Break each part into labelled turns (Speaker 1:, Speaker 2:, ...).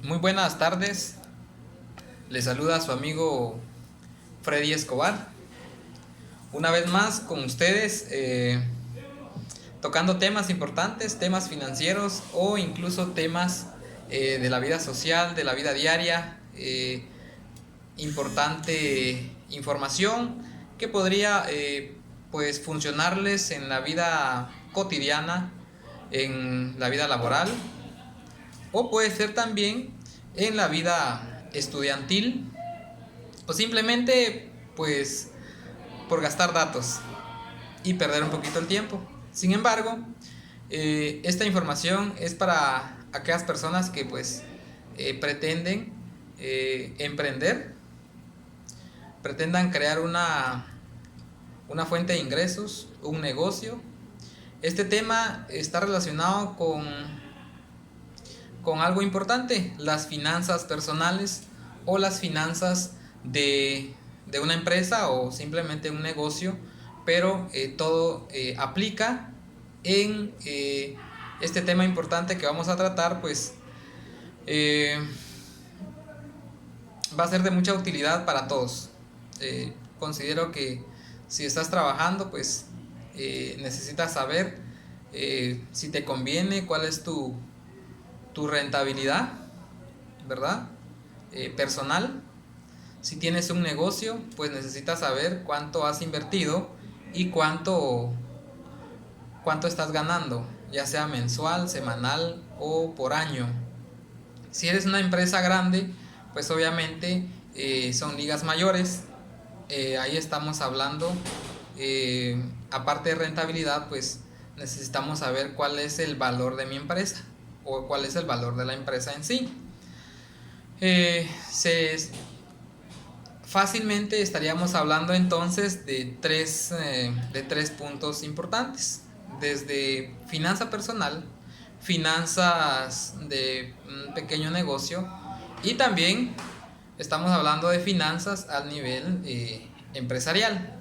Speaker 1: Muy buenas tardes, les saluda su amigo Freddy Escobar. Una vez más con ustedes, tocando temas importantes, temas financieros o incluso temas de la vida social, de la vida diaria, importante información que podría pues funcionarles en la vida cotidiana, en la vida laboral, o puede ser también en la vida estudiantil, o simplemente pues por gastar datos y perder un poquito el tiempo. Sin embargo, esta información es para aquellas personas que pues pretenden emprender, pretendan crear una fuente de ingresos, un negocio. Este tema está relacionado con algo importante: las finanzas personales o las finanzas de una empresa o simplemente un negocio, pero todo aplica en este tema importante que vamos a tratar, pues va a ser de mucha utilidad para todos. Considero que si estás trabajando, pues necesitas saber si te conviene, cuál es tu rentabilidad, ¿verdad? Personal. Si tienes un negocio, pues necesitas saber cuánto has invertido y cuánto estás ganando, ya sea mensual, semanal o por año. Si eres una empresa grande, pues obviamente son ligas mayores. Ahí estamos hablando, aparte de rentabilidad, pues necesitamos saber cuál es el valor de mi empresa o cuál es el valor de la empresa en sí. Fácilmente estaríamos hablando entonces de tres puntos importantes: desde finanza personal, finanzas de un pequeño negocio, y también estamos hablando de finanzas a nivel empresarial.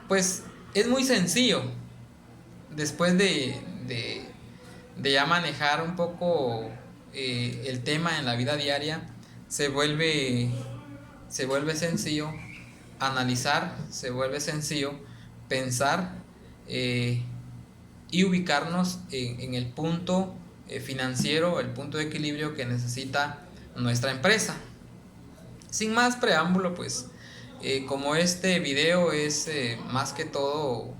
Speaker 1: Pues es muy sencillo. Después de ya manejar un poco el tema en la vida diaria, se vuelve sencillo analizar, se vuelve sencillo pensar y ubicarnos en el punto financiero, el punto de equilibrio que necesita nuestra empresa. Sin más preámbulo, pues como este video es más que todo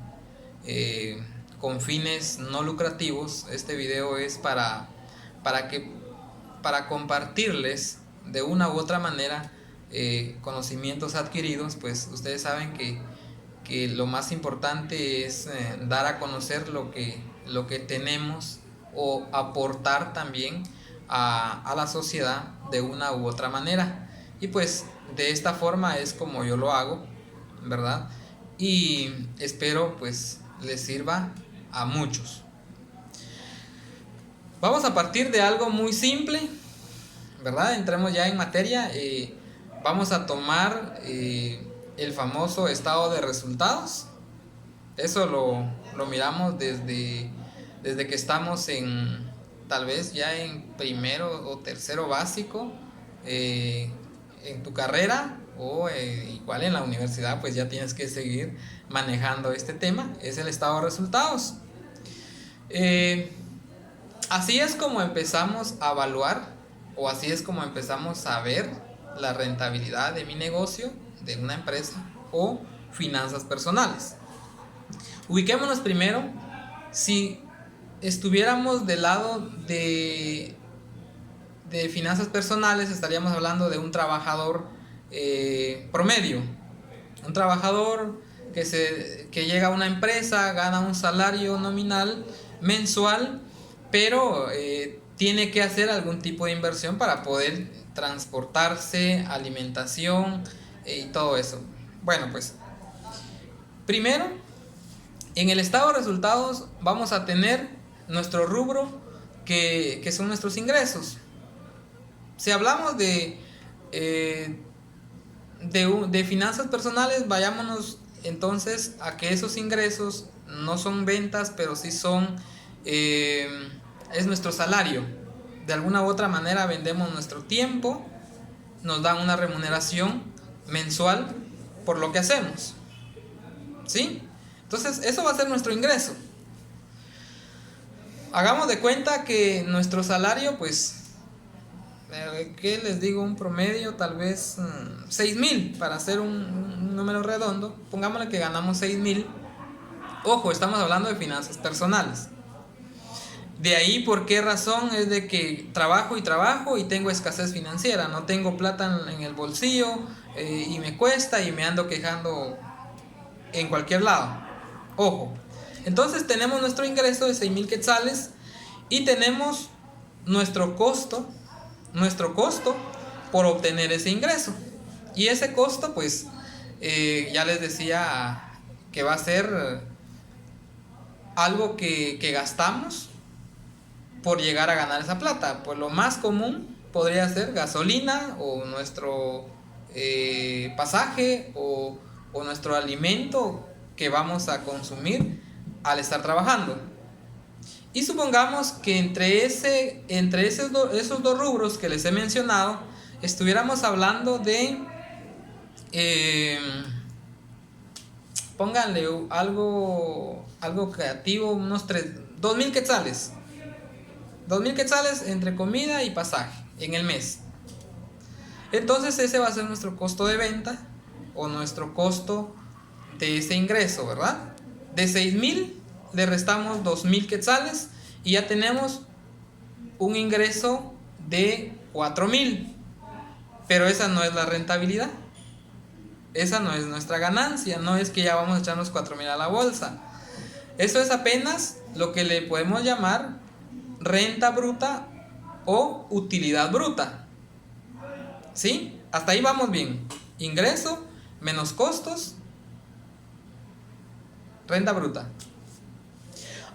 Speaker 1: con fines no lucrativos, este video es para compartirles de una u otra manera conocimientos adquiridos. Pues ustedes saben que lo más importante es dar a conocer lo que tenemos, o aportar también a la sociedad de una u otra manera. Y pues de esta forma es como yo lo hago, ¿verdad? Y espero pues les sirva a muchos. Vamos a partir de algo muy simple, ¿verdad? Entremos ya en materia. Vamos a tomar el famoso estado de resultados. Eso lo miramos desde que estamos tal vez ya en primero o tercero básico en tu carrera, o igual en la universidad, pues ya tienes que seguir manejando este tema. Es el estado de resultados. Así es como empezamos a evaluar, o así es como empezamos a ver la rentabilidad de mi negocio, de una empresa o finanzas personales. Ubiquémonos primero. Si estuviéramos del lado de finanzas personales, estaríamos hablando de un trabajador promedio. Un trabajador que llega a una empresa, gana un salario nominal mensual, pero tiene que hacer algún tipo de inversión para poder transportarse, alimentación y todo eso. Bueno, pues primero, en el estado de resultados vamos a tener nuestro rubro que son nuestros ingresos. Si hablamos de finanzas personales, vayámonos entonces a que esos ingresos no son ventas, pero sí son es nuestro salario. de alguna u otra manera vendemos nuestro tiempo, nos dan una remuneración mensual por lo que hacemos, ¿sí? Entonces eso va a ser nuestro ingreso. Hagamos de cuenta que nuestro salario, pues, ¿qué les digo? Un promedio, tal vez 6,000, para hacer un número redondo. Pongámosle que ganamos 6,000. Ojo, estamos hablando de finanzas personales. De ahí, ¿por qué razón? Es de que trabajo y tengo escasez financiera. No tengo plata en el bolsillo, y me cuesta y me ando quejando en cualquier lado. Ojo. Entonces tenemos nuestro ingreso de 6,000 quetzales y tenemos nuestro costo por obtener ese ingreso. Y ese costo, pues, ya les decía que va a ser algo que gastamos por llegar a ganar esa plata. Pues lo más común podría ser gasolina o nuestro pasaje o nuestro alimento que vamos a consumir al estar trabajando. Y supongamos que entre esos dos rubros que les he mencionado, estuviéramos hablando de, pónganle algo creativo, unos 2,000 quetzales. 2,000 quetzales entre comida y pasaje en el mes. Entonces ese va a ser nuestro costo de venta o nuestro costo de ese ingreso, ¿verdad? De 6,000 le restamos 2,000 quetzales y ya tenemos un ingreso de 4,000. Pero esa no es la rentabilidad. Esa no es nuestra ganancia. No es que ya vamos a echarnos 4,000 a la bolsa. Eso es apenas lo que le podemos llamar renta bruta o utilidad bruta. ¿Sí? Hasta ahí vamos bien. Ingreso menos costos, renta bruta.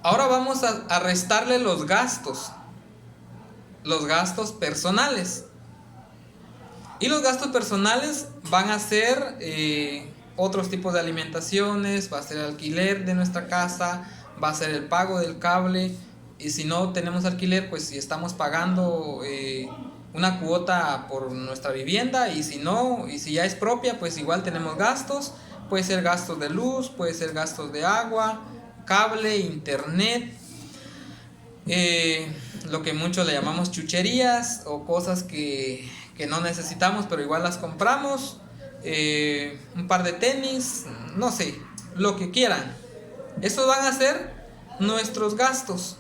Speaker 1: Ahora vamos a restarle los gastos personales. Y los gastos personales van a ser otros tipos de alimentaciones, va a ser el alquiler de nuestra casa, va a ser el pago del cable. Y si no tenemos alquiler, pues si estamos pagando una cuota por nuestra vivienda, y si no, y si ya es propia, pues igual tenemos gastos. Puede ser gastos de luz, puede ser gastos de agua, cable, internet, lo que muchos le llamamos chucherías o cosas que no necesitamos pero igual las compramos, un par de tenis, no sé, lo que quieran. Esos van a ser nuestros gastos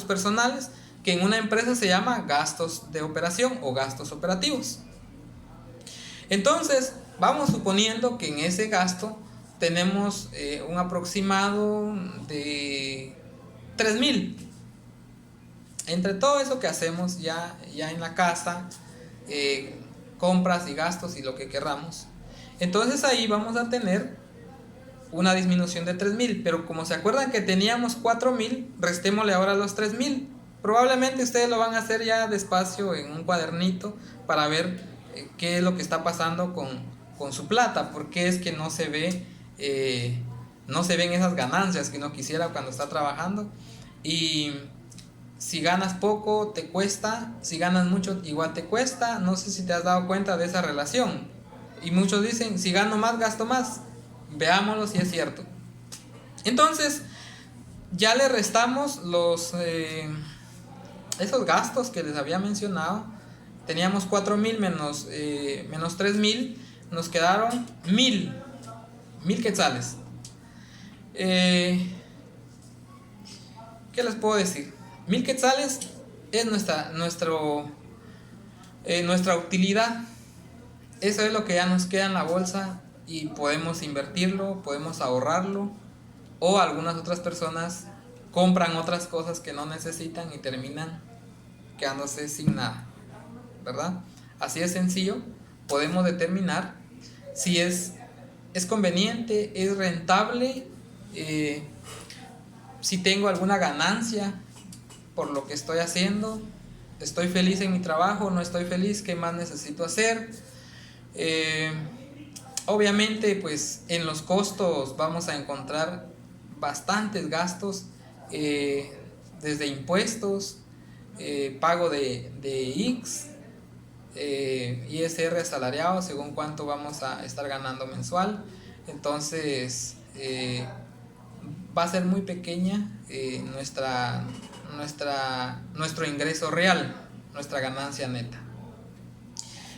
Speaker 1: personales, que en una empresa se llama gastos de operación o gastos operativos. Entonces vamos suponiendo que en ese gasto tenemos un aproximado de 3,000. Entre todo eso que hacemos ya en la casa, compras y gastos y lo que querramos, entonces ahí vamos a tener una disminución de 3,000. Pero como se acuerdan que teníamos 4,000, restémosle ahora los 3,000. Probablemente ustedes lo van a hacer ya despacio en un cuadernito para ver qué es lo que está pasando con su plata, porque es que no se ven esas ganancias que uno quisiera cuando está trabajando. Y si ganas poco te cuesta, si ganas mucho igual te cuesta. No sé si te has dado cuenta de esa relación. Y muchos dicen, si gano más gasto más. Veámoslo si es cierto. Entonces ya le restamos esos gastos que les había mencionado. Teníamos 4,000 menos 3,000, nos quedaron 1,000 quetzales. ¿Qué les puedo decir? 1,000 quetzales es nuestra utilidad. Eso es lo que ya nos queda en la bolsa y podemos invertirlo, podemos ahorrarlo, o algunas otras personas compran otras cosas que no necesitan y terminan quedándose sin nada, ¿verdad? Así de sencillo podemos determinar si es conveniente, es rentable, si tengo alguna ganancia por lo que estoy haciendo, estoy feliz en mi trabajo, no estoy feliz, ¿qué más necesito hacer? Obviamente, pues en los costos vamos a encontrar bastantes gastos, desde impuestos, pago de X, ISR asalariado según cuánto vamos a estar ganando mensual. Entonces va a ser muy pequeña nuestro ingreso real, nuestra ganancia neta.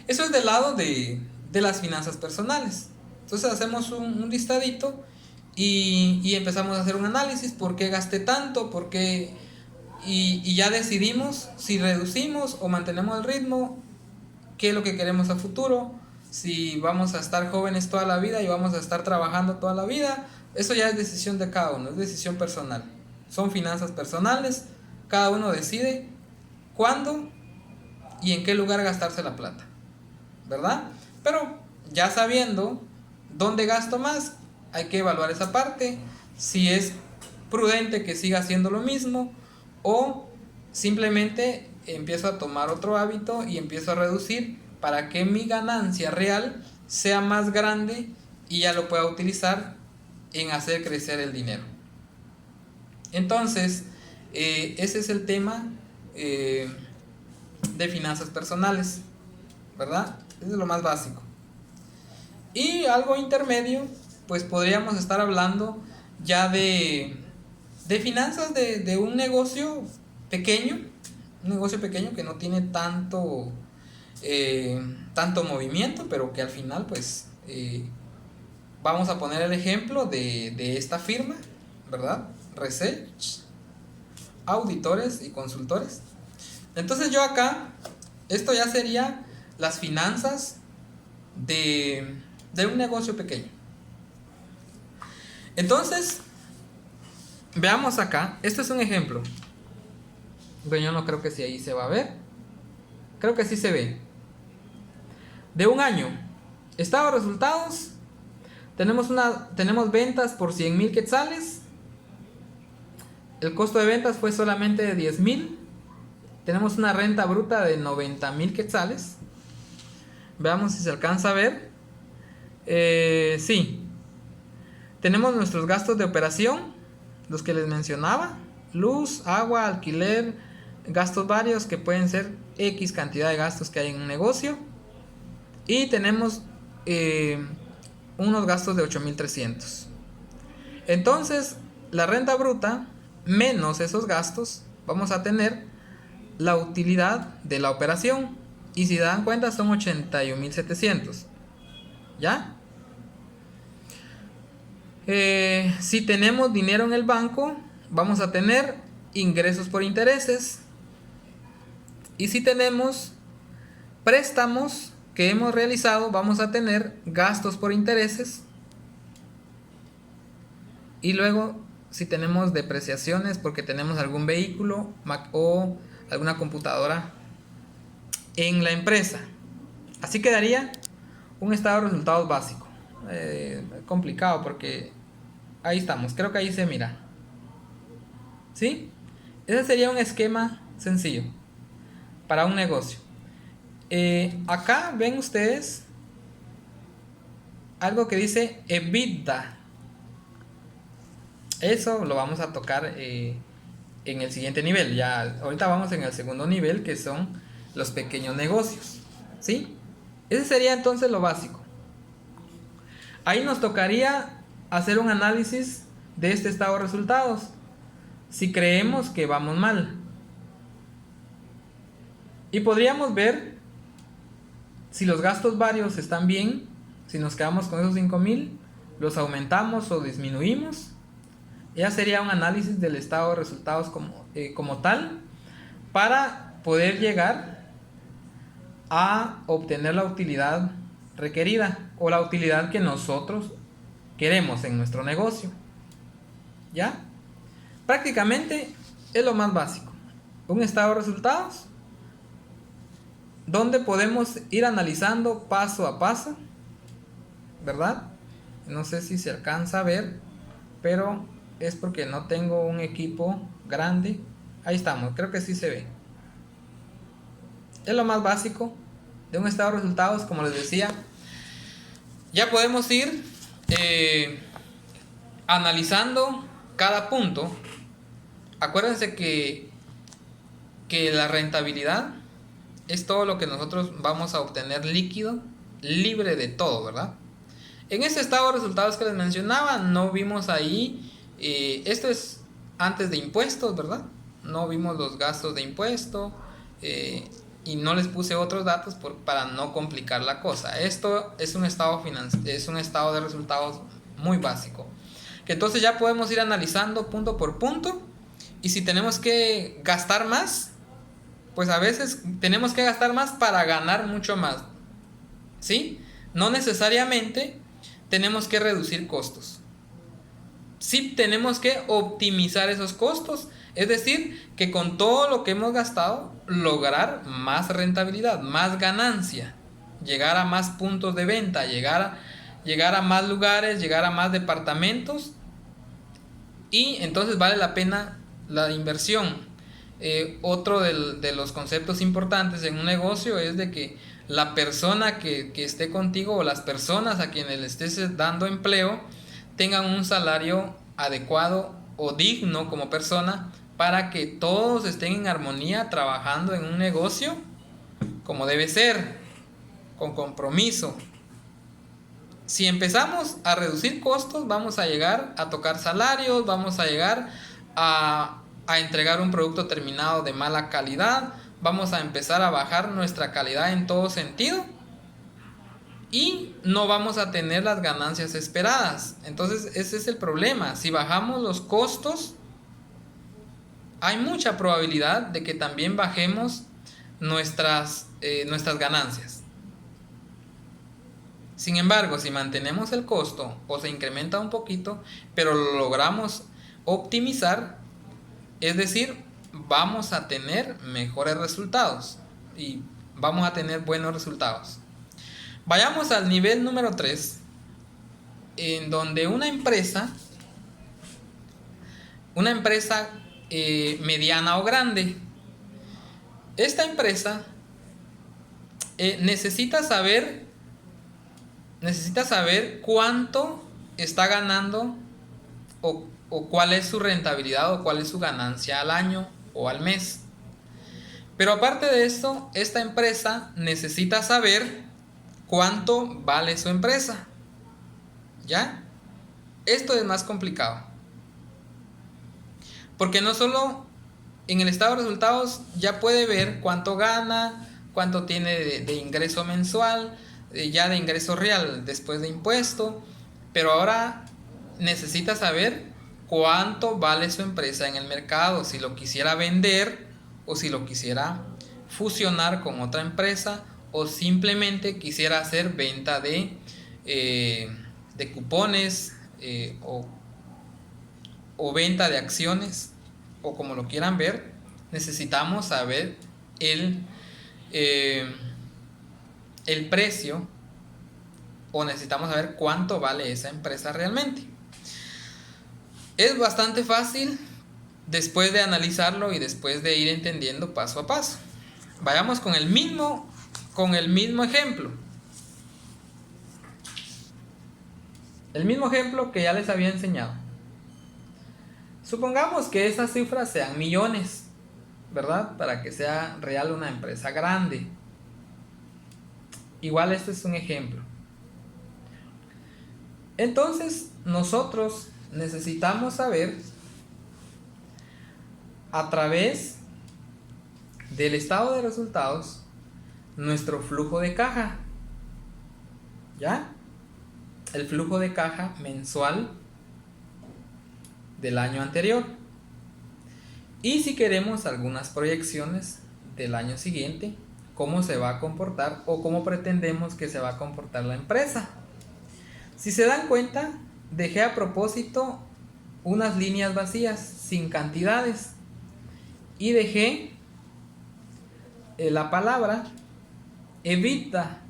Speaker 1: Eso es del lado de las finanzas personales. Entonces hacemos un listadito y empezamos a hacer un análisis. ¿Por qué gasté tanto? ¿Por qué? Y ya decidimos si reducimos o mantenemos el ritmo, qué es lo que queremos a futuro, si vamos a estar jóvenes toda la vida y vamos a estar trabajando toda la vida. Eso ya es decisión de cada uno, es decisión personal. Son finanzas personales, cada uno decide cuándo y en qué lugar gastarse la plata, ¿verdad? Pero ya sabiendo dónde gasto más, hay que evaluar esa parte, si es prudente que siga haciendo lo mismo o simplemente empiezo a tomar otro hábito y empiezo a reducir para que mi ganancia real sea más grande y ya lo pueda utilizar en hacer crecer el dinero. Entonces, ese es el tema de finanzas personales, ¿verdad? Eso es lo más básico. Y algo intermedio, pues podríamos estar hablando ya de finanzas de un negocio pequeño, que no tiene tanto movimiento, pero que al final pues vamos a poner el ejemplo de esta firma, ¿verdad? Research, auditores y consultores. Entonces yo acá, esto ya sería las finanzas de un negocio pequeño. Entonces, veamos acá, este es un ejemplo. Bueno, yo no creo que si ahí se va a ver. Creo que sí se ve. De un año. Estado de resultados. Tenemos ventas por 100,000 quetzales. El costo de ventas fue solamente de 10,000. Tenemos una renta bruta de 90,000 quetzales. Veamos si se alcanza a ver. Sí. Tenemos nuestros gastos de operación, los que les mencionaba. Luz, agua, alquiler, gastos varios que pueden ser X cantidad de gastos que hay en un negocio. Y tenemos unos gastos de 8,300. Entonces, la renta bruta menos esos gastos, vamos a tener la utilidad de la operación. Y si dan cuenta son 81,700. ¿Ya? Si tenemos dinero en el banco, vamos a tener ingresos por intereses. Y si tenemos préstamos que hemos realizado, vamos a tener gastos por intereses. Y luego, si tenemos depreciaciones porque tenemos algún vehículo o alguna computadora en la empresa. Así quedaría un estado de resultados básico. Complicado porque ahí estamos, creo que ahí se mira. ¿Sí? Ese sería un esquema sencillo para un negocio. Acá ven ustedes algo que dice EBITDA. Eso lo vamos a tocar en el siguiente nivel. Ya ahorita vamos en el segundo nivel, que son los pequeños negocios. ¿Sí? Ese sería entonces lo básico. Ahí nos tocaría hacer un análisis de este estado de resultados, si creemos que vamos mal. Y podríamos ver si los gastos varios están bien, si nos quedamos con esos 5,000, los aumentamos o disminuimos. Ya sería un análisis del estado de resultados como tal, para poder llegar a obtener la utilidad requerida o la utilidad que nosotros queremos en nuestro negocio. ¿Ya? Prácticamente es lo más básico. Un estado de resultados donde podemos ir analizando paso a paso, ¿verdad? No sé si se alcanza a ver, pero es porque no tengo un equipo grande. Ahí estamos, creo que sí se ve. Es lo más básico de un estado de resultados, como les decía. Ya podemos ir analizando cada punto. Acuérdense que que la rentabilidad es todo lo que nosotros vamos a obtener líquido, libre de todo, ¿verdad? En ese estado de resultados que les mencionaba, no vimos ahí, esto es antes de impuestos, ¿verdad? No vimos los gastos de impuesto, y no les puse otros datos para no complicar la cosa. Esto es un estado de resultados muy básico, que entonces ya podemos ir analizando punto por punto, y si tenemos que gastar más, pues a veces tenemos que gastar más para ganar mucho más, ¿sí? No necesariamente tenemos que reducir costos. Sí tenemos que optimizar esos costos, es decir, que con todo lo que hemos gastado, lograr más rentabilidad, más ganancia, llegar a más puntos de venta, llegar a más lugares, llegar a más departamentos, y entonces vale la pena la inversión. Otro de los conceptos importantes en un negocio es de que la persona que esté contigo, o las personas a quienes le estés dando empleo, tengan un salario adecuado o digno como persona, para que todos estén en armonía trabajando en un negocio como debe ser, con compromiso. Si empezamos a reducir costos, vamos a llegar a tocar salarios, vamos a llegar a entregar un producto terminado de mala calidad, vamos a empezar a bajar nuestra calidad en todo sentido, y no vamos a tener las ganancias esperadas. Entonces ese es el problema. Si bajamos los costos, hay mucha probabilidad de que también bajemos nuestras ganancias. Sin embargo, si mantenemos el costo o se incrementa un poquito, pero lo logramos optimizar, es decir, vamos a tener mejores resultados y vamos a tener buenos resultados. Vayamos al nivel número 3, en donde una empresa mediana o grande, esta empresa necesita saber cuánto está ganando, o cuál es su rentabilidad, o cuál es su ganancia al año o al mes. Pero aparte de esto, esta empresa necesita saber cuánto vale su empresa. ¿Ya? Esto es más complicado, porque no solo en el estado de resultados ya puede ver cuánto gana, cuánto tiene de ingreso mensual, ya de ingreso real después de impuesto, pero ahora necesita saber cuánto vale su empresa en el mercado, si lo quisiera vender, o si lo quisiera fusionar con otra empresa, o simplemente quisiera hacer venta de cupones, o venta de acciones, o como lo quieran ver. Necesitamos saber el precio, o necesitamos saber cuánto vale esa empresa realmente. Es bastante fácil después de analizarlo y después de ir entendiendo paso a paso. Vayamos con el mismo ejemplo. El mismo ejemplo que ya les había enseñado. Supongamos que esas cifras sean millones, ¿verdad? Para que sea real una empresa grande. Igual este es un ejemplo. Entonces nosotros necesitamos saber, a través del estado de resultados, nuestro flujo de caja. ¿Ya? El flujo de caja mensual del año anterior. Y si queremos algunas proyecciones del año siguiente, cómo se va a comportar, o cómo pretendemos que se va a comportar la empresa. Si se dan cuenta, dejé a propósito unas líneas vacías, sin cantidades, y dejé la palabra EBITDA.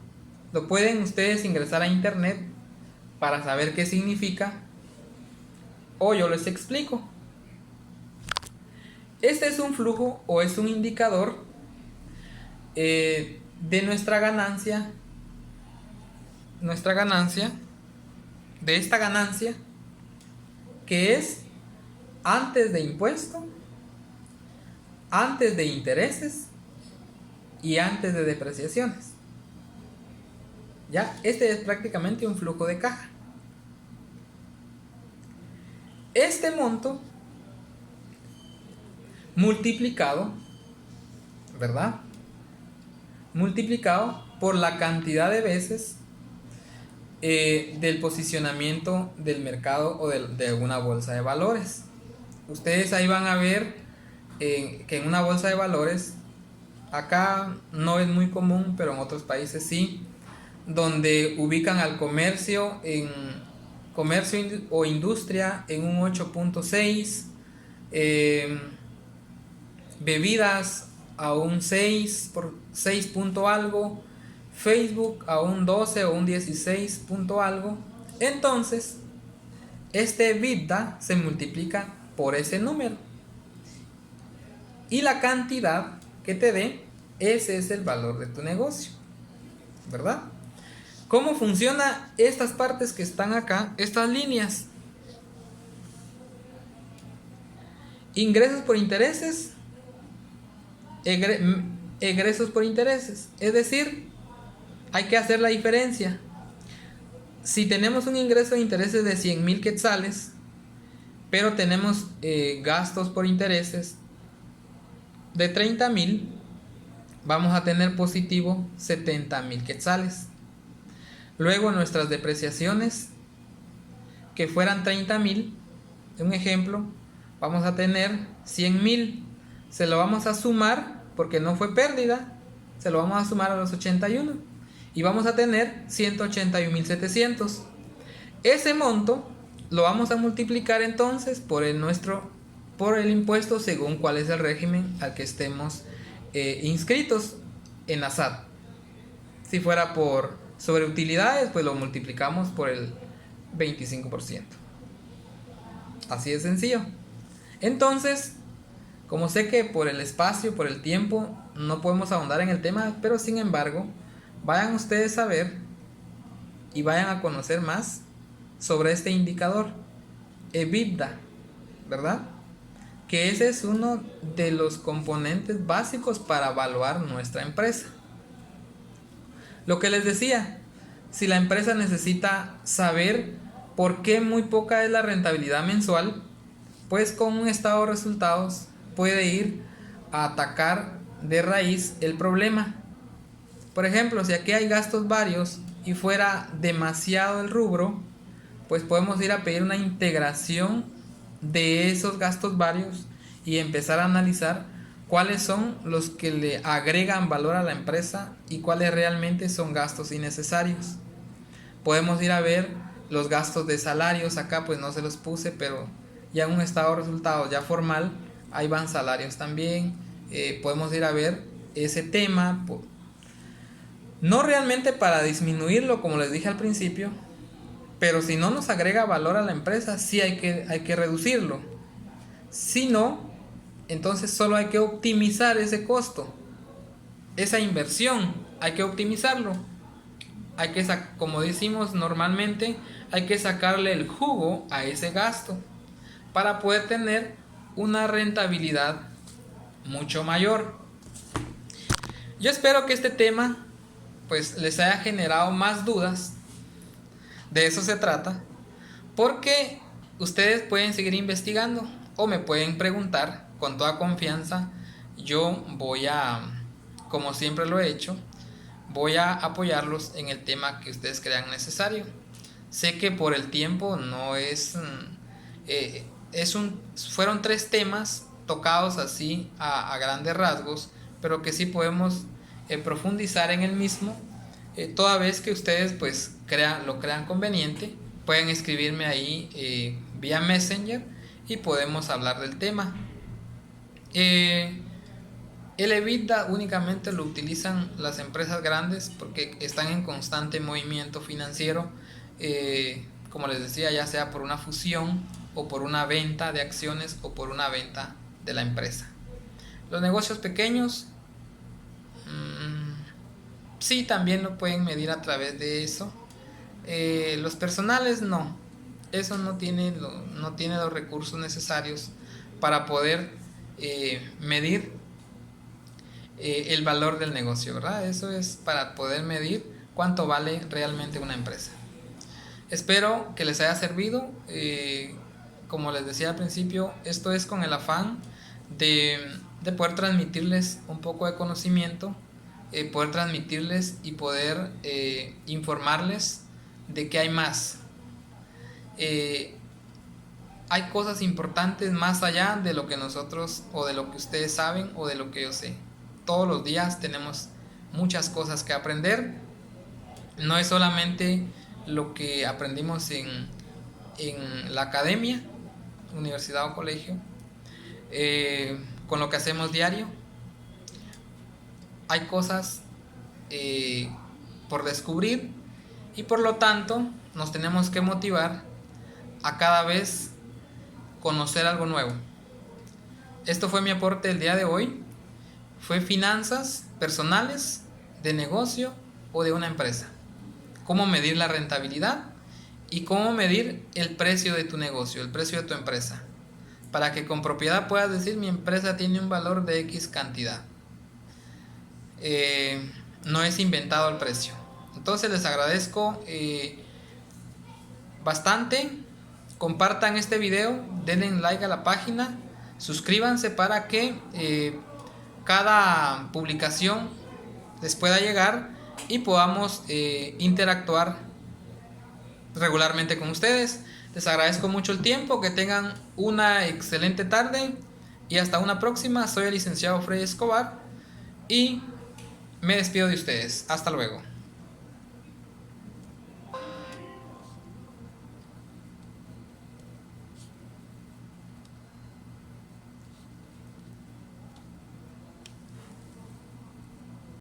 Speaker 1: Lo pueden ustedes ingresar a internet para saber qué significa, o yo les explico. Este es un flujo, o es un indicador de nuestra ganancia, de esta ganancia, que es antes de impuesto antes de intereses y antes de depreciaciones. ¿Ya? Este es prácticamente un flujo de caja. Este monto multiplicado, ¿verdad? Multiplicado por la cantidad de veces del posicionamiento del mercado o de una bolsa de valores. Ustedes ahí van a ver que en una bolsa de valores, acá no es muy común, pero en otros países sí, donde ubican al comercio o industria en un 8.6, bebidas a un 6 por 6 punto algo, Facebook a un 12 o un 16 punto algo. Entonces este EBITDA se multiplica por ese número y la cantidad que te dé, ese es el valor de tu negocio, ¿verdad? ¿Cómo funciona estas partes que están acá? Estas líneas. Ingresos por intereses, egresos por intereses. Es decir, hay que hacer la diferencia. Si tenemos un ingreso de intereses de 100,000 quetzales, pero tenemos gastos por intereses de 30,000, vamos a tener positivo 70,000 quetzales. Luego nuestras depreciaciones, que fueran 30,000, un ejemplo, vamos a tener 100,000. Se lo vamos a sumar, porque no fue pérdida, se lo vamos a sumar a los 81 y vamos a tener 181,700. Ese monto lo vamos a multiplicar entonces por el impuesto según cuál es el régimen al que estemos inscritos en la SAT. Si fuera por sobreutilidades, pues lo multiplicamos por el 25%. Así de sencillo. Entonces, como sé que por el espacio, por el tiempo, no podemos ahondar en el tema, pero sin embargo, vayan ustedes a ver y vayan a conocer más sobre este indicador, EBITDA, ¿verdad? Que ese es uno de los componentes básicos para evaluar nuestra empresa. Lo que les decía, si la empresa necesita saber por qué muy poca es la rentabilidad mensual, pues con un estado de resultados puede ir a atacar de raíz el problema. Por ejemplo, si aquí hay gastos varios y fuera demasiado el rubro, pues podemos ir a pedir una integración de esos gastos varios y empezar a analizar cuáles son los que le agregan valor a la empresa y cuáles realmente son gastos innecesarios. Podemos ir a ver los gastos de salarios, acá pues no se los puse, pero ya en un estado de resultados ya formal, ahí van salarios también. Podemos ir a ver ese tema, no realmente para disminuirlo como les dije al principio, pero si no nos agrega valor a la empresa, sí hay que reducirlo. Si no, entonces solo hay que optimizar ese costo, esa inversión, hay que optimizarlo. Hay que, como decimos normalmente, hay que sacarle el jugo a ese gasto para poder tener una rentabilidad mucho mayor. Yo espero que este tema pues les haya generado más dudas. De eso se trata, porque ustedes pueden seguir investigando o me pueden preguntar con toda confianza. Yo voy a, como siempre lo he hecho, voy a apoyarlos en el tema que ustedes crean necesario. Sé que por el tiempo no fueron 3 temas tocados así a grandes rasgos, pero que sí podemos profundizar en el mismo. Toda vez que ustedes pues lo crean conveniente, pueden escribirme ahí vía Messenger y podemos hablar del tema. El EBITDA únicamente lo utilizan las empresas grandes porque están en constante movimiento financiero, como les decía, ya sea por una fusión o por una venta de acciones o por una venta de la empresa. Los negocios pequeños sí, también lo pueden medir a través de eso. Los personales no. Eso no tiene los recursos necesarios para poder medir el valor del negocio, ¿verdad? Eso es para poder medir cuánto vale realmente una empresa. Espero que les haya servido. Como les decía al principio, esto es con el afán de poder transmitirles un poco de conocimiento, poder transmitirles y poder informarles de que hay más. Hay cosas importantes más allá de lo que nosotros o de lo que ustedes saben o de lo que yo sé. Todos los días tenemos muchas cosas que aprender. No es solamente lo que aprendimos en la academia, universidad o colegio, con lo que hacemos diario. Hay cosas por descubrir y por lo tanto nos tenemos que motivar a cada vez conocer algo nuevo. Esto fue mi aporte el día de hoy. Fue finanzas personales, de negocio o de una empresa. Cómo medir la rentabilidad y cómo medir el precio de tu negocio, el precio de tu empresa, para que con propiedad puedas decir mi empresa tiene un valor de X cantidad. No es inventado el precio. Entonces les agradezco bastante. Compartan este video, denle like a la página, suscríbanse para que cada publicación les pueda llegar y podamos interactuar regularmente con ustedes. Les agradezco mucho el tiempo, que tengan una excelente tarde y hasta una próxima. Soy el licenciado Freddy Escobar y me despido de ustedes. Hasta luego.